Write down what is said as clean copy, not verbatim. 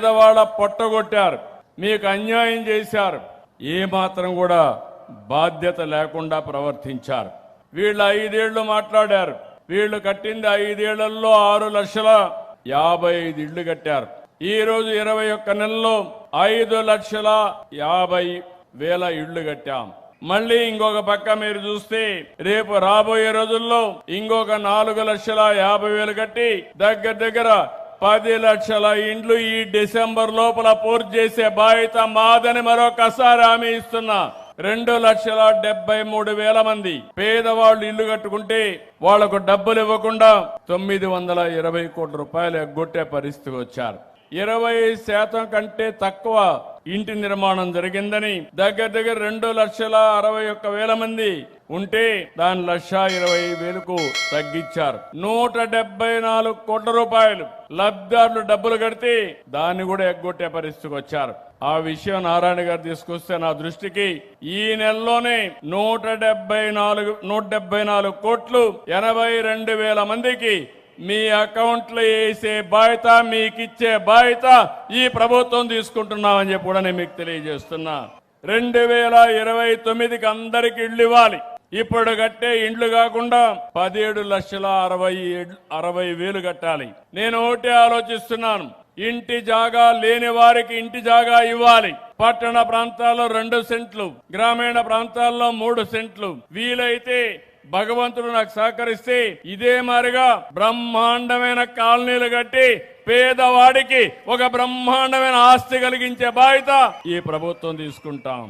పేదవాళ్ళ పొట్టగొట్టారు, మీకు అన్యాయం చేశారు. ఏమాత్రం కూడా బాధ్యత లేకుండా ప్రవర్తించారు. వీళ్ళు 5 ఏళ్లు మాట్లాడారు. వీళ్ళు కట్టింది 5 ఏళ్లలో 6,55,000 ఇళ్లు కట్టారు. ఈ రోజు 21 నెలల్లో 5,50,000 ఇళ్లు కట్టాం. మళ్ళీ ఇంకొక పక్క మీరు చూస్తే రేపు రాబోయే రోజుల్లో ఇంకొక 4,50,000 కట్టి దగ్గర 10 లక్షల ఇండ్లు ఈ డిసెంబర్ లోపల పూర్తి చేసే బాధ్యత మాదని మరొకసారి హామీ ఇస్తున్నా. 2,73,000 మంది పేదవాళ్ళు ఇల్లు కట్టుకుంటే వాళ్లకు డబ్బులు ఇవ్వకుండా 920 కోట్ల రూపాయలు ఎగ్గొట్టే పరిస్థితికి వచ్చారు. 20% కంటే తక్కువ ఇంటి నిర్మాణం జరిగిందని దగ్గర 2,61,000 మంది ఉంటే దాని 1,20,000కు తగ్గించారు. 174 కోట్ల రూపాయలు లబ్ధిదారులు డబ్బులు కడితే దాన్ని కూడా ఎగ్గొట్టే పరిస్థితికి వచ్చారు. ఆ విషయం నారాయణ గారు తీసుకొస్తే నా దృష్టికి ఈ నెలలోనే 174 కోట్లు 82,000 మందికి మీ అకౌంట్లో వేసే బాధ్యత, మీకిచ్చే బాధ్యత ఈ ప్రభుత్వం తీసుకుంటున్నామని చెప్పి కూడా నేను మీకు తెలియజేస్తున్నా. 2029కి అందరికి ఇళ్లు ఇవ్వాలి. ఇప్పుడు కట్టే ఇండ్లు కాకుండా 17,60,000 కట్టాలి. నేను ఒకటే ఆలోచిస్తున్నాను, ఇంటి జాగా లేని వారికి ఇంటి జాగా ఇవ్వాలి. పట్టణ ప్రాంతాల్లో 2 సెంట్లు, గ్రామీణ ప్రాంతాల్లో 3 సెంట్లు. వీలైతే భగవంతుడు నాకు సహకరిస్తే ఇదే మారిగా బ్రహ్మాండమైన కాలనీలు కట్టి పేదవాడికి ఒక బ్రహ్మాండమైన ఆస్తి కలిగించే బాధ్యత ఈ ప్రభుత్వం తీసుకుంటాం.